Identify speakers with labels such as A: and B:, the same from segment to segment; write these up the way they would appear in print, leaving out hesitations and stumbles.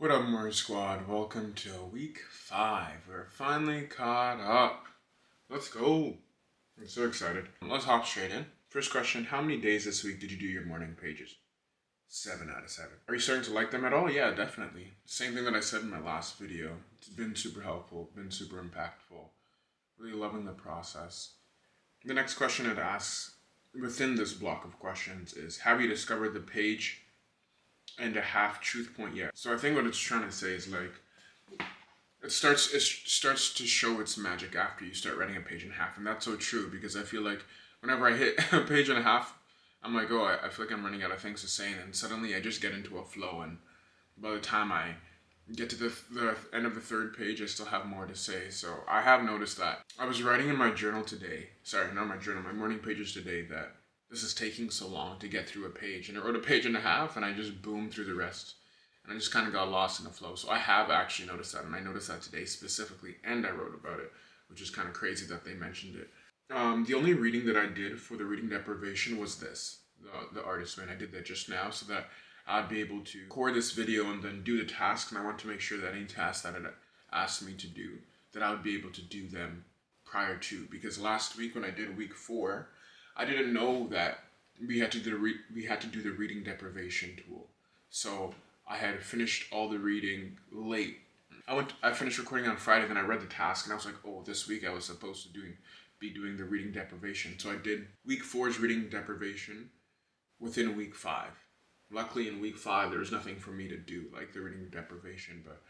A: What up, Remmorii Squad? Welcome to week 5. We're finally caught up. Let's go. I'm so excited. Let's hop straight in. First question, how many days this week did you do your morning pages? 7 out of 7. Are you starting to like them at all? Yeah, definitely. Same thing that I said in my last video. It's been super helpful, been super impactful. Really loving the process. The next question it asks within this block of questions is, have you discovered the page and a half truth point yet? So I think what it's trying to say is like it starts to show its magic after you start writing a page and a half, and that's so true because I feel like whenever I hit a page and a half, I'm like, oh, I feel like I'm running out of things to say, and suddenly I just get into a flow, and by the time I get to the end of the third page, I still have more to say. So I have noticed that. I was writing in my journal today, sorry, not my journal, my morning pages today, that this is taking so long to get through a page. And I wrote a page and a half, and I just boomed through the rest. And I just kind of got lost in the flow. So I have actually noticed that, and I noticed that today specifically, and I wrote about it, which is kind of crazy that they mentioned it. The only reading that I did for the reading deprivation was this, the artist way, and I did that just now so that I'd be able to record this video and then do the task. And I want to make sure that any task that it asked me to do, that I would be able to do them prior to. Because last week when I did week 4, I didn't know that we had to do the reading deprivation tool. So I had finished all the reading late. I finished recording on Friday, then I read the task, and I was like, oh, this week I was supposed to be doing the reading deprivation. So I did week 4's reading deprivation within week 5. Luckily, in week 5, there was nothing for me to do, like the reading deprivation. But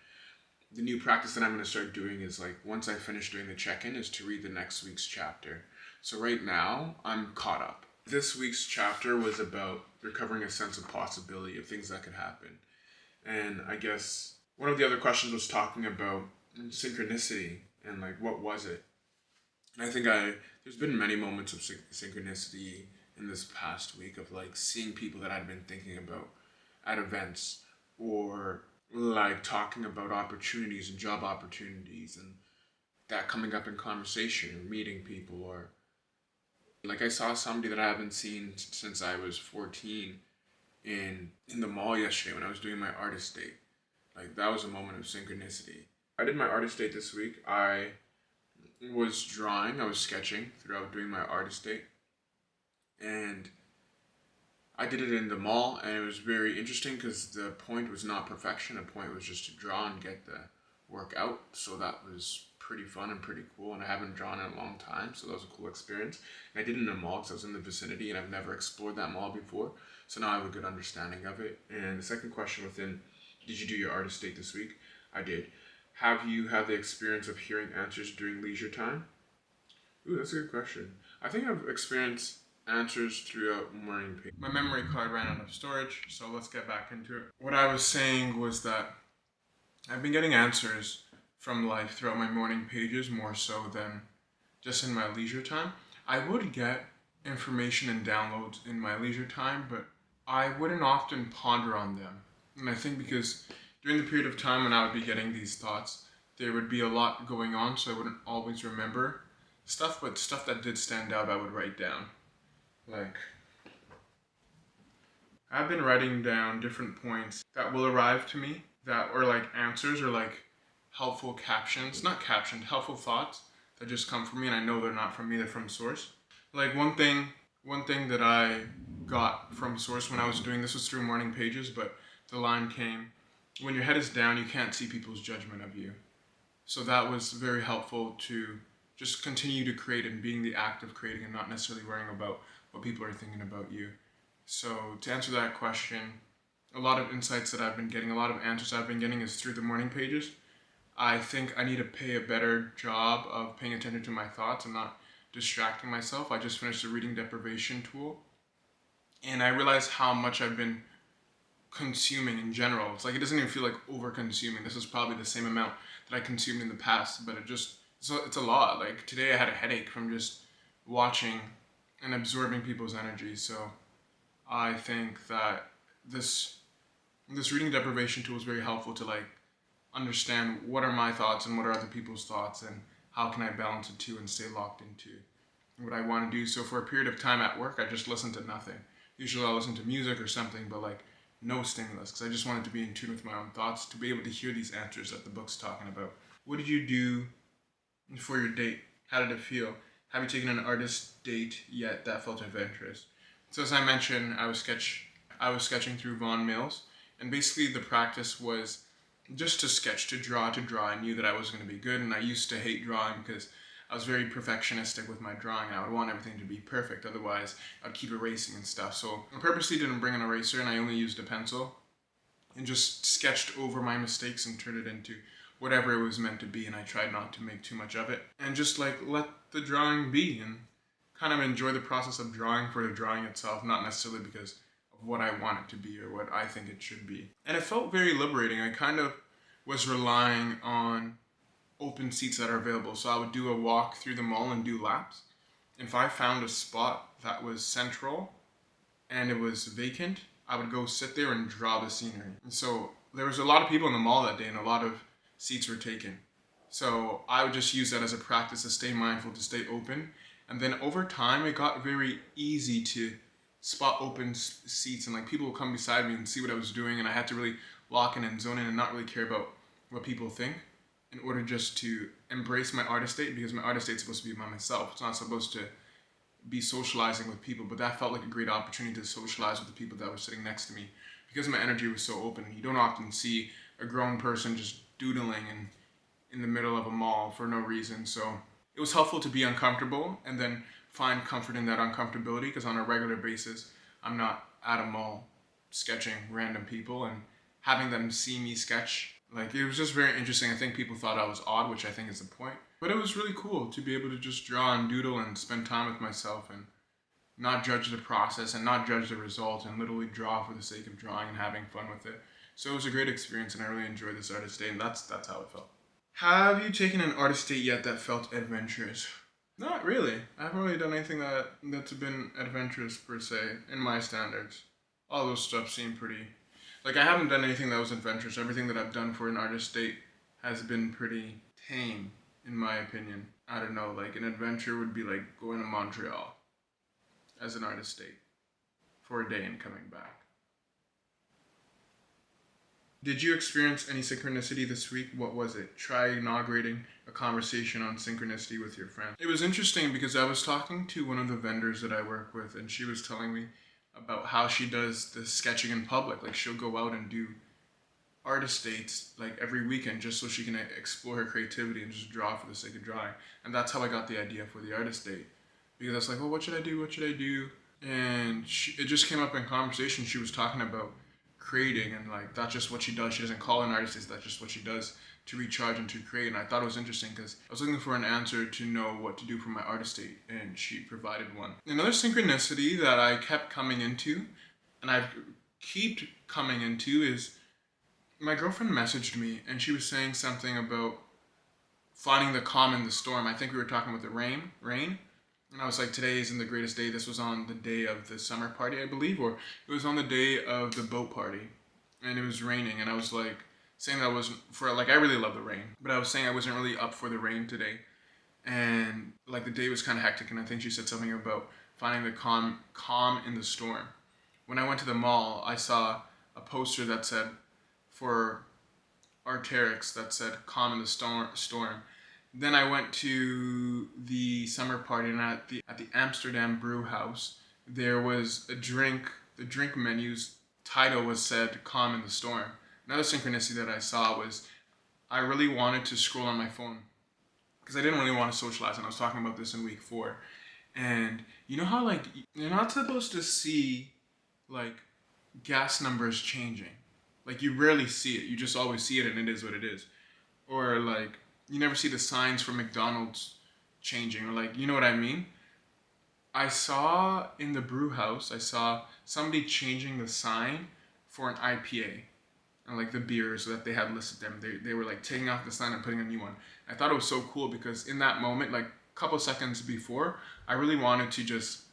A: the new practice that I'm going to start doing is, like, once I finish doing the check-in, is to read the next week's chapter. So right now, I'm caught up. This week's chapter was about recovering a sense of possibility of things that could happen. And I guess one of the other questions was talking about synchronicity and, like, what was it? And I think there's been many moments of synchronicity in this past week of like seeing people that I'd been thinking about at events, or like talking about opportunities and job opportunities and that coming up in conversation or meeting people, or like I saw somebody that I haven't seen since I was 14 in the mall yesterday when I was doing my artist date. Like that was a moment of synchronicity. I did my artist date this week. I was drawing, I was sketching throughout doing my artist date. And I did it in the mall, and it was very interesting because the point was not perfection. The point was just to draw and get the work out. So that was pretty fun and pretty cool, and I haven't drawn in a long time, so that was a cool experience. And I did it in a mall because I was in the vicinity, and I've never explored that mall before, so now I have a good understanding of it. And the second question within, did you do your artist date this week? I did. Have you had the experience of hearing answers during leisure time? Ooh, that's a good question. I think I've experienced answers throughout morning page. My memory card ran out of storage, so let's get back into it. What I was saying was that I've been getting answers from life throughout my morning pages more so than just in my leisure time. I would get information and downloads in my leisure time, but I wouldn't often ponder on them. And I think because during the period of time when I would be getting these thoughts, there would be a lot going on, so I wouldn't always remember stuff, but stuff that did stand out I would write down. Like, I've been writing down different points that will arrive to me that are like answers or like helpful captions, not captioned, helpful thoughts that just come from me, and I know they're not from me, they're from source. Like one thing that I got from source when I was doing this was through morning pages, but the line came, when your head is down, you can't see people's judgment of you. So that was very helpful to just continue to create and being the act of creating and not necessarily worrying about what people are thinking about you. So to answer that question, a lot of insights that I've been getting, a lot of answers I've been getting is through the morning pages. I think I need to pay a better job of paying attention to my thoughts and not distracting myself. I just finished the reading deprivation tool, and I realized how much I've been consuming in general. It's like it doesn't even feel like over-consuming. This is probably the same amount that I consumed in the past, but it's a lot. Like today I had a headache from just watching and absorbing people's energy. So I think that this reading deprivation tool is very helpful to like understand what are my thoughts and what are other people's thoughts, and how can I balance the two and stay locked into what I want to do. So for a period of time at work, I just listen to nothing. Usually I'll listen to music or something, but like
B: no stimulus, because I just wanted to be in tune with my own thoughts, to be able to hear these answers that the book's talking about. What did you do for your date? How did it feel? Have you taken an artist date yet that felt adventurous? So as I mentioned, I was sketching through Von Mills, and basically the practice was just to sketch, to draw, to draw. I knew that I was going to be good, and I used to hate drawing because I was very perfectionistic with my drawing. I would want everything to be perfect, otherwise I'd keep erasing and stuff. So I purposely didn't bring an eraser, and I only used a pencil and just sketched over my mistakes and turned it into whatever it was meant to be. And I tried not to make too much of it and just like let the drawing be and kind of enjoy the process of drawing for the drawing itself, not necessarily because of what I want it to be or what I think it should be. And it felt very liberating. I kind of was relying on open seats that are available. So I would do a walk through the mall and do laps. And if I found a spot that was central and it was vacant, I would go sit there and draw the scenery. And so there was a lot of people in the mall that day and a lot of seats were taken. So I would just use that as a practice to stay mindful, to stay open. And then over time, it got very easy to spot open seats and like people would come beside me and see what I was doing. And I had to really lock in and zone in and not really care about what people think in order just to embrace my artist state, because my artist state is supposed to be by myself. It's not supposed to be socializing with people, but that felt like a great opportunity to socialize with the people that were sitting next to me because my energy was so open. You don't often see a grown person just doodling in the middle of a mall for no reason. So it was helpful to be uncomfortable and then find comfort in that uncomfortability, because on a regular basis, I'm not at a mall sketching random people and having them see me sketch. Like, it was just very interesting. I think people thought I was odd, which I think is the point. But it was really cool to be able to just draw and doodle and spend time with myself and not judge the process and not judge the result and literally draw for the sake of drawing and having fun with it. So it was a great experience and I really enjoyed this artist day, and that's how it felt. Have you taken an artist date yet that felt adventurous? Not really. I haven't really done anything that's been adventurous per se in my standards. All those stuff seem pretty. Like, I haven't done anything that was adventurous. Everything that I've done for an artist date has been pretty tame, in my opinion. I don't know. Like, an adventure would be like going to Montreal as an artist date for a day and coming back. Did you experience any synchronicity this week? What was it? Try inaugurating a conversation on synchronicity with your friend. It was interesting because I was talking to one of the vendors that I work with, and she was telling me about how she does the sketching in public. Like, she'll go out and do artist dates like every weekend just so she can explore her creativity and just draw for the sake of drawing. And that's how I got the idea for the artist date. Because I was like, well, what should I do? What should I do? And it just came up in conversation. She was talking about creating and like that's just what she does. She doesn't call it an artist, that's just what she does to recharge and to create. And I thought it was interesting because I was looking for an answer to know what to do for my artist date, and she provided one. Another synchronicity that I kept coming into, and I keep coming into, is my girlfriend messaged me and she was saying something about finding the calm in the storm. I think we were talking about the rain. And I was like, today isn't the greatest day. This was on the day of the summer party, I believe, or it was on the day of the boat party. And it was raining. And I was like, saying that I wasn't for, like, I really love the rain. But I was saying I wasn't really up for the rain today. And, like, the day was kind of hectic. And I think she said something about finding the calm in the storm. When I went to the mall, I saw a poster that said, for Arc'teryx, that said, calm in the storm. Then I went to the summer party, and at the Amsterdam Brew House, there was a drink. The drink menu's title was said "Calm in the Storm." Another synchronicity that I saw was I really wanted to scroll on my phone because I didn't really want to socialize, and I was talking about this in week 4. And you know how like you're not supposed to see like gas numbers changing. Like, you rarely see it. You just always see it, and it is what it is. Or like you never see the signs for McDonald's changing, or like, you know what I mean? I saw in the brew house, I saw somebody changing the sign for an IPA and like the beers that they had listed them. They were like taking off the sign and putting a new one. I thought it was so cool because in that moment, like a couple seconds before, I really wanted to just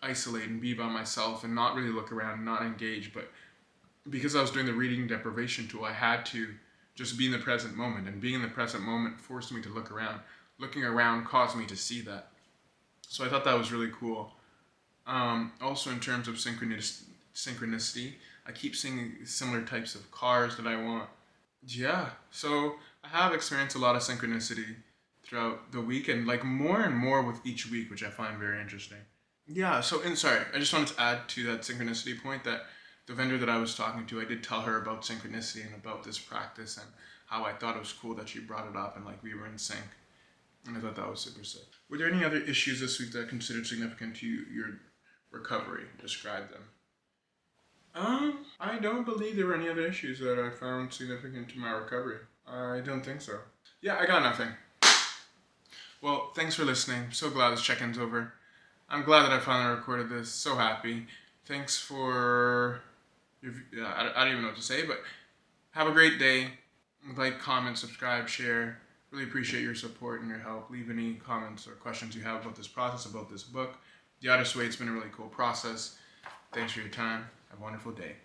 B: isolate and be by myself and not really look around and not engage. But because I was doing the reading deprivation tool, I had to just be in the present moment, and being in the present moment forced me to look around. Looking around caused me to see that. So I thought that was really cool. Also, in terms of synchronicity, I keep seeing similar types of cars that I want. Yeah, so I have experienced a lot of synchronicity throughout the week, and like more and more with each week, which I find very interesting. Yeah, so and sorry, I just wanted to add to that synchronicity point that the vendor that I was talking to, I did tell her about synchronicity and about this practice and how I thought it was cool that she brought it up and like we were in sync. And I thought that was super sick. Were there any other issues this week that considered significant to your recovery? Describe them. I don't believe there were any other issues that I found significant to my recovery. I don't think so. Yeah, I got nothing. Well, thanks for listening. So glad this check-in's over. I'm glad that I finally recorded this. So happy. Thanks for I don't even know what to say, but have a great day. Like, comment, subscribe, share. Really appreciate your support and your help. Leave any comments or questions you have about this process, about this book. The Artist's Way, it's been a really cool process. Thanks for your time. Have a wonderful day.